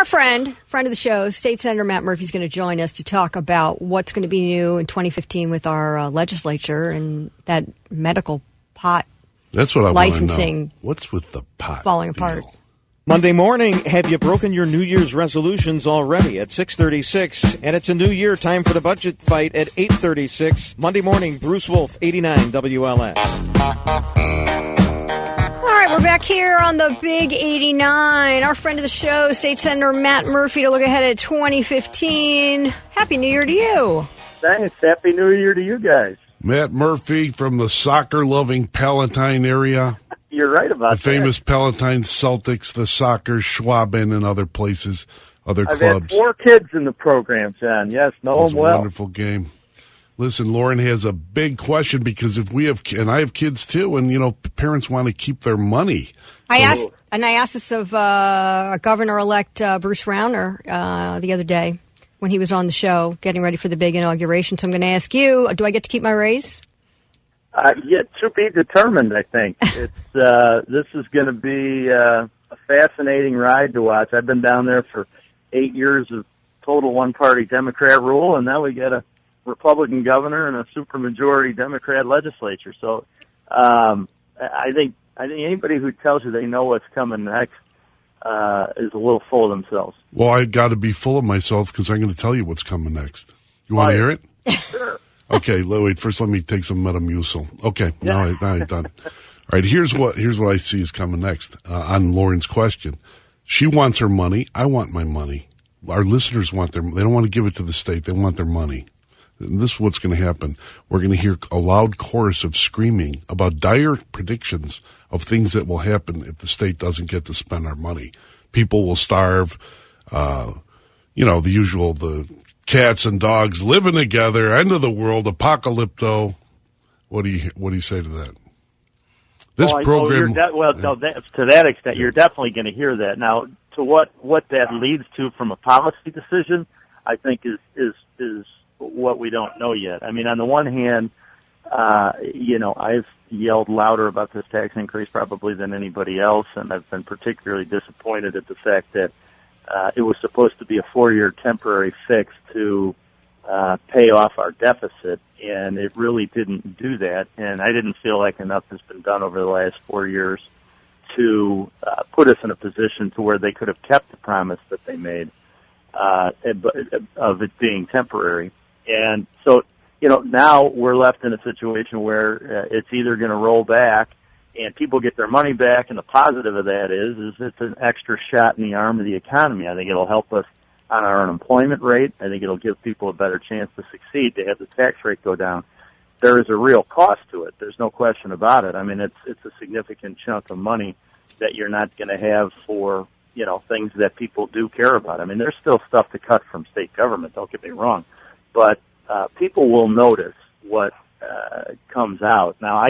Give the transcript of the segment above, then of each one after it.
our friend of the show, State Senator Matt Murphy, is going to join us to talk about what's going to be new in 2015 with our legislature and that medical pot. That's what I licensing. Want to know. What's with the pot falling deal? apart? Monday morning, have you broken your New Year's resolutions already at 6:36? And it's a new year, time for the budget fight at 8:36. Monday morning, Bruce Wolf, 89 WLS. All right, we're back here on the Big 89. Our friend of the show, State Senator Matt Murphy, to look ahead at 2015. Happy New Year to you. Thanks. Happy New Year to you guys. Matt Murphy from the soccer-loving Palatine area. You're right about the famous Palatine Celtics, the soccer, Schwaben, and other places, other I've clubs. Had 4 kids in the program, John. Yes, know them well. A wonderful game. Listen, Lauren has a big question because if we have, and I have kids too, and parents want to keep their money. I asked this of Governor-elect Bruce Rauner the other day when he was on the show getting ready for the big inauguration. So I'm going to ask you: do I get to keep my raise? Yeah, to be determined. I think it's this is going to be a fascinating ride to watch. I've been down there for 8 years of total one-party Democrat rule, and now we get a Republican governor and a supermajority Democrat legislature. So I think anybody who tells you they know what's coming next is a little full of themselves. Well, I got to be full of myself because I'm going to tell you what's coming next. You want to hear it? Sure. Okay, wait. First, let me take some Metamucil. Okay, now I'm done. All right, here's what I see is coming next on Lauren's question. She wants her money. I want my money. Our listeners want they don't want to give it to the state. They want their money. And this is what's going to happen. We're going to hear a loud chorus of screaming about dire predictions of things that will happen if the state doesn't get to spend our money. People will starve. The usual, the cats and dogs living together, end of the world, apocalypto. What do you say to that? This program. To that extent, you're definitely going to hear that. Now, to what that leads to from a policy decision, I think is what we don't know yet. I mean, on the one hand, I've yelled louder about this tax increase probably than anybody else, and I've been particularly disappointed at the fact that it was supposed to be a 4-year temporary fix to pay off our deficit, and it really didn't do that. And I didn't feel like enough has been done over the last 4 years to put us in a position to where they could have kept the promise that they made of it being temporary. And so, now we're left in a situation where it's either going to roll back and people get their money back, and the positive of that is it's an extra shot in the arm of the economy. I think it'll help us on our unemployment rate. I think it'll give people a better chance to succeed, to have the tax rate go down. There is a real cost to it. There's no question about it. I mean, it's a significant chunk of money that you're not going to have for, things that people do care about. I mean, there's still stuff to cut from state government, don't get me wrong, but people will notice what comes out. Now,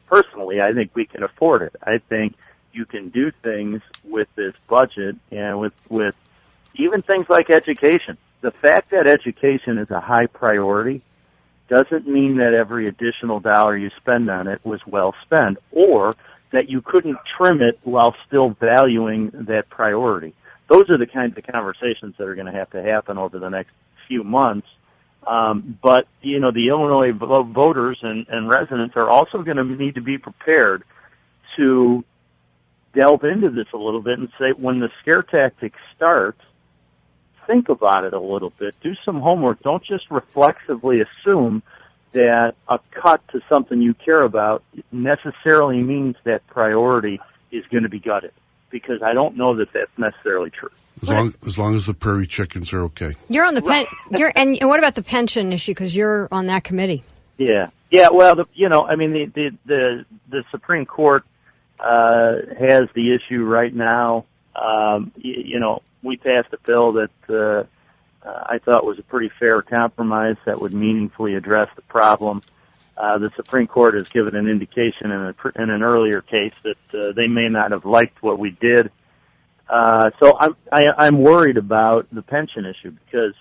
personally, I think we can afford it. I think you can do things with this budget and with even things like education. The fact that education is a high priority doesn't mean that every additional dollar you spend on it was well spent, or that you couldn't trim it while still valuing that priority. Those are the kinds of conversations that are going to happen over the next few months. But, the Illinois voters and residents are also going to need to be prepared to delve into this a little bit and say, when the scare tactics start, think about it a little bit. Do some homework. Don't just reflexively assume that a cut to something you care about necessarily means that priority is going to be gutted, because I don't know that that's necessarily true. As long as the prairie chickens are okay. You're on the and what about the pension issue? Because you're on that committee. Yeah. Well, the Supreme Court has the issue right now. We passed a bill that I thought was a pretty fair compromise that would meaningfully address the problem. The Supreme Court has given an indication in an earlier case that they may not have liked what we did. So I'm worried about the pension issue because,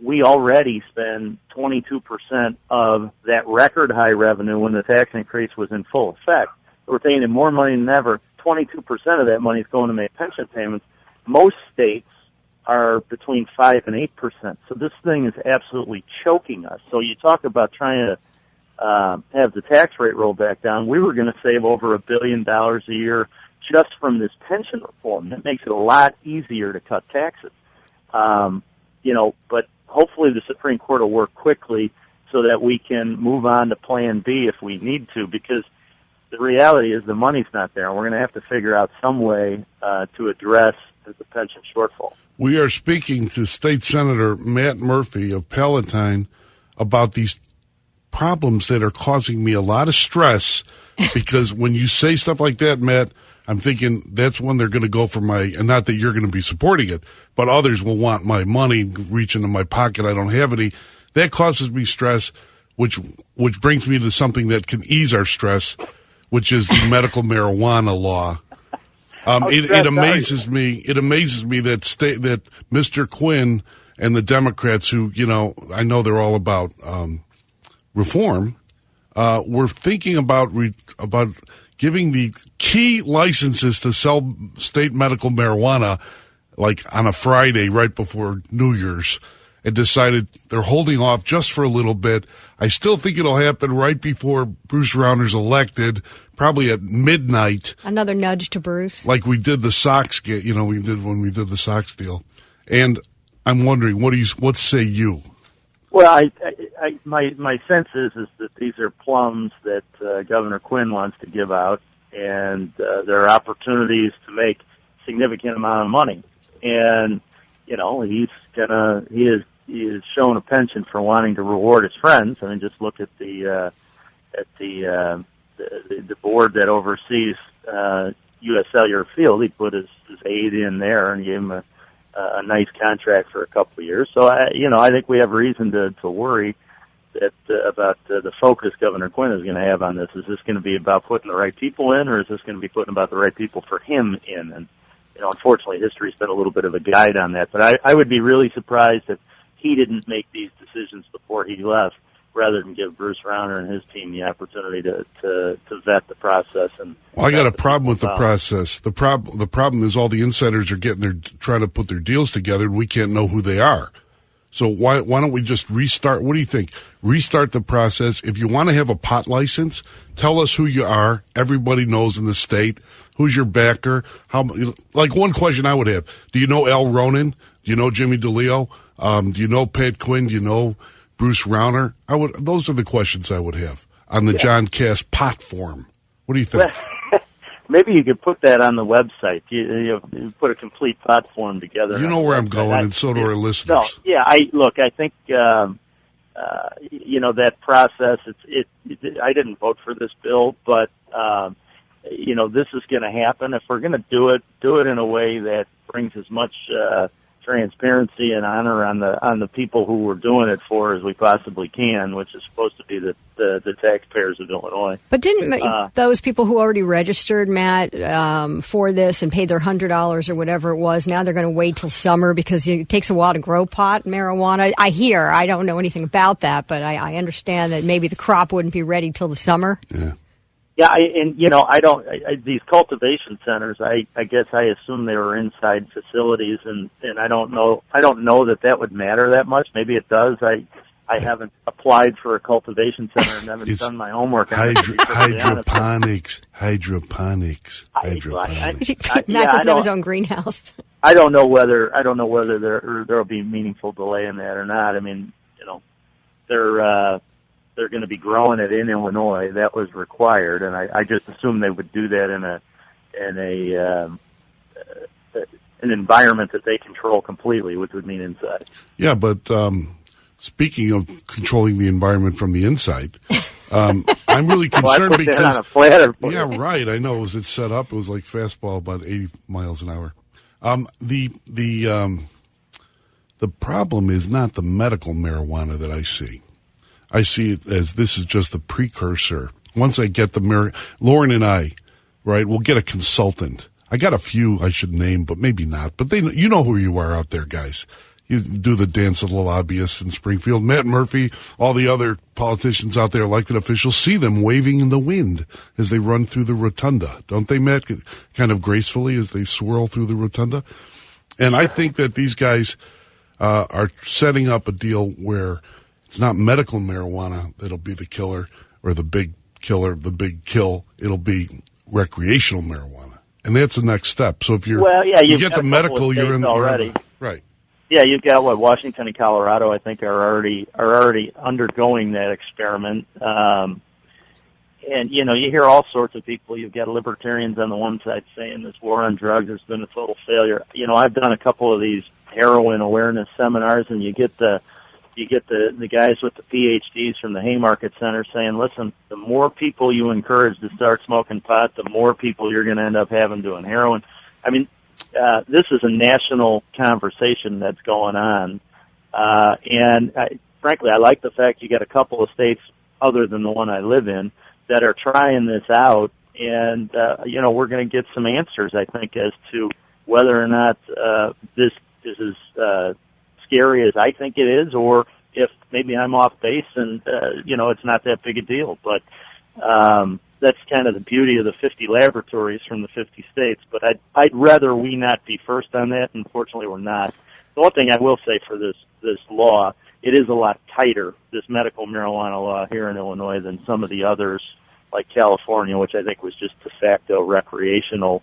we already spend 22% of that record high revenue when the tax increase was in full effect. We're paying in more money than ever. 22% of that money is going to make pension payments. Most states are between 5 and 8%. So this thing is absolutely choking us. So you talk about trying to have the tax rate roll back down. We were going to save over $1 billion a year just from this pension reform. That makes it a lot easier to cut taxes. But hopefully the Supreme Court will work quickly so that we can move on to Plan B if we need to, because the reality is the money's not there, and we're going to have to figure out some way to address the pension shortfall. We are speaking to State Senator Matt Murphy of Palatine about these problems that are causing me a lot of stress, because when you say stuff like that, Matt, I'm thinking that's when they're going to go for and not that you're going to be supporting it, but others will want my money, reach into my pocket. I don't have any. That causes me stress, which brings me to something that can ease our stress, which is the medical marijuana law. It amazes me. It amazes me that that Mr. Quinn and the Democrats, who I know they're all about reform, were thinking about giving the key licenses to sell state medical marijuana like on a Friday right before New Year's, and decided they're holding off just for a little bit. I still think it'll happen right before Bruce Rauner's elected, probably at midnight. Another nudge to Bruce. Like we did the Sox we did when we did the Sox deal. And I'm wondering, what say you? Well, my sense is that these are plums that Governor Quinn wants to give out, and there are opportunities to make significant amount of money. And he has shown a penchant for wanting to reward his friends. I mean, just look at the board that oversees U.S. Cellular Field. He put his aide in there and gave him a nice contract for a couple of years. So I think we have reason to worry that about the focus Governor Quinn is going to have on this. Is this going to be about putting the right people in, or is this going to be putting about the right people for him in? And unfortunately, history's been a little bit of a guide on that. But I would be really surprised if he didn't make these decisions before he left, rather than give Bruce Rauner and his team the opportunity to vet the process. And I got a problem with the process. The problem is all the insiders are trying to put their deals together, and we can't know who they are. So why don't we just restart? What do you think? Restart the process. If you want to have a pot license, tell us who you are. Everybody knows in the state. Who's your backer? One question I would have: do you know Al Ronan? Do you know Jimmy DeLeo? Do you know Pat Quinn? Do you know Bruce Rauner? Those are the questions I would have on the John Cass pot form. What do you think? Maybe you could put that on the website. You put a complete pot form together. You know where I'm going, and so do our listeners. No, yeah. I think that process. I didn't vote for this bill, but this is going to happen. If we're going to do it in a way that brings as much transparency and honor on the people who we're doing it for as we possibly can, which is supposed to be the taxpayers of Illinois. But didn't those people who already registered, Matt, for this and paid their $100 or whatever it was, now they're going to wait till summer because it takes a while to grow pot marijuana? I don't know anything about that, but I understand that maybe the crop wouldn't be ready till the summer. Yeah. Yeah, these cultivation centers, I guess I assume they were inside facilities, and I don't know that would matter that much. Maybe it does. I haven't applied for a cultivation center and haven't done my homework. Hydroponics. Matt doesn't have his own greenhouse. I don't know whether there'll be meaningful delay in that or not. I mean, they're going to be growing it in Illinois. That was required, and I just assumed they would do that in an environment that they control completely, which would mean inside. Yeah, but speaking of controlling the environment from the inside, I'm really concerned because on a platter. Yeah, right. I know. It's set up. It was like fastball, about 80 miles an hour. The problem is not the medical marijuana that I see. I see it as this is just the precursor. Once I get Lauren and I, right, we'll get a consultant. I got a few I should name, but maybe not. But you know who you are out there, guys. You do the dance of the lobbyists in Springfield. Matt Murphy, all the other politicians out there, elected officials, see them waving in the wind as they run through the rotunda. Don't they, Matt, kind of gracefully as they swirl through the rotunda? And I think that these guys are setting up a deal where it's not medical marijuana that'll be the killer or the big killer, the big kill. It'll be recreational marijuana. And that's the next step. So if you get the medical, you're in already. Right. Yeah, you've got Washington and Colorado, I think, are already undergoing that experiment. And you hear all sorts of people. You've got libertarians on the one side saying this war on drugs has been a total failure. I've done a couple of these heroin awareness seminars, and you get the guys with the PhDs from the Haymarket Center saying, listen, the more people you encourage to start smoking pot, the more people you're going to end up having doing heroin. I mean, this is a national conversation that's going on. Frankly, I like the fact you got a couple of states other than the one I live in that are trying this out. And, we're going to get some answers, I think, as to whether or not this is scary as I think it is, or if maybe I'm off base and, it's not that big a deal. But that's kind of the beauty of the 50 laboratories from the 50 states. But I'd rather we not be first on that. Unfortunately, we're not. The one thing I will say for this law, it is a lot tighter, this medical marijuana law here in Illinois, than some of the others, like California, which I think was just de facto recreational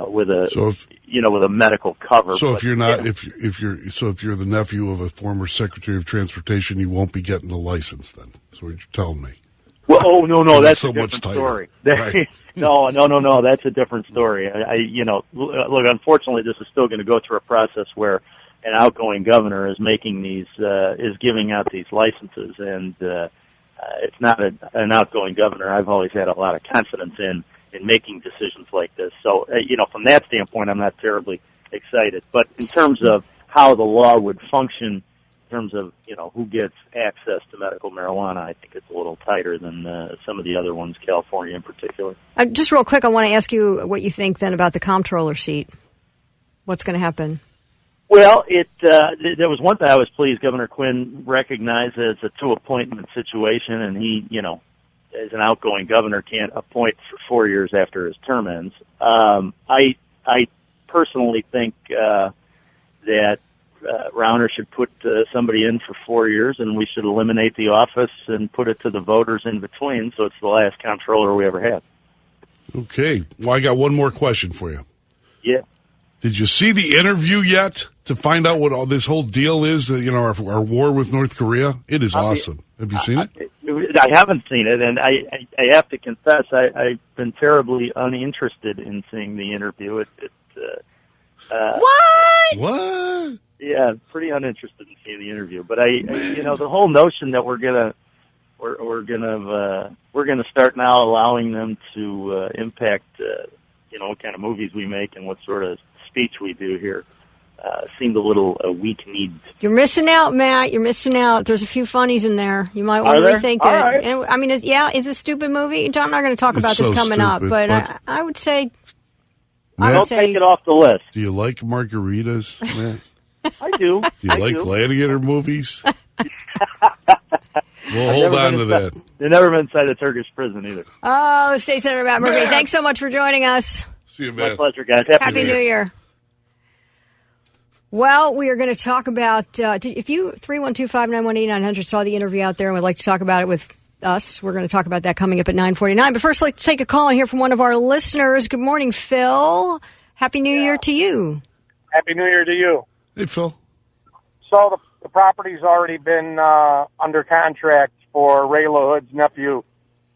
with a medical cover. So if you're the nephew of a former Secretary of Transportation, you won't be getting the license then. That's what you're telling me. Well, no, that's so a different story. Right. No, that's a different story. Look, unfortunately, this is still going to go through a process where an outgoing governor is is giving out these licenses, and it's not an outgoing governor I've always had a lot of confidence in making decisions like this. So, from that standpoint, I'm not terribly excited. But in terms of how the law would function, in terms of, who gets access to medical marijuana, I think it's a little tighter than some of the other ones, California in particular. Just real quick, I want to ask you what you think then about the comptroller seat. What's going to happen? Well, there was one thing I was pleased Governor Quinn recognized as a two-appointment situation, and he, as an outgoing governor, can't appoint for 4 years after his term ends. I personally think that Rauner should put somebody in for 4 years, and we should eliminate the office and put it to the voters in between, so it's the last comptroller we ever had. Okay. Well, I got one more question for you. Yeah. Did you see the interview yet to find out what all this whole deal is, our war with North Korea? It is awesome. Have you seen it? I haven't seen it, and I have to confess I've been terribly uninterested in seeing the interview. What? Yeah, pretty uninterested in seeing the interview. But the whole notion that we're gonna start now allowing them to impact, what kind of movies we make and what sort of speech we do here. Seemed a little weak-kneed. You're missing out, Matt. You're missing out. There's a few funnies in there. You might want to rethink it. Right. And, I mean, it's a stupid movie. I'm not going to talk about this coming up, but I would say... Don't take it off the list. Do you like margaritas, Matt? I do. Do you like gladiator movies? We'll hold on to that. They've never been inside a Turkish prison either. Oh, State Senator Matt Murphy, thanks so much for joining us. See you, Matt. My pleasure, guys. Happy New Year. Well, we are going to talk about, if you, 312-591-8900, saw the interview out there and would like to talk about it with us, we're going to talk about that coming up at 9:49. But first, let's take a call and hear from one of our listeners. Good morning, Phil. Happy New Year to you. Happy New Year to you. Hey, Phil. So the property's already been under contract for Ray LaHood's nephew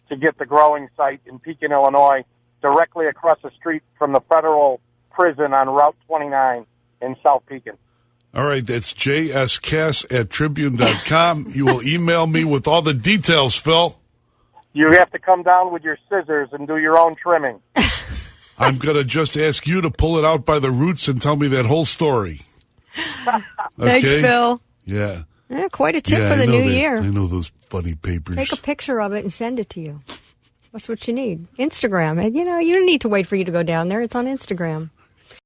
to get the growing site in Pekin, Illinois, directly across the street from the federal prison on Route 29 in South Pekin. All right, that's jskass@tribune.com. You will email me with all the details, Phil. You have to come down with your scissors and do your own trimming. I'm going to just ask you to pull it out by the roots and tell me that whole story. Okay? Thanks, Phil. Yeah. Quite a tip for the new year. I know those funny papers. Take a picture of it and send it to you. That's what you need. Instagram. You don't need to wait for you to go down there. It's on Instagram.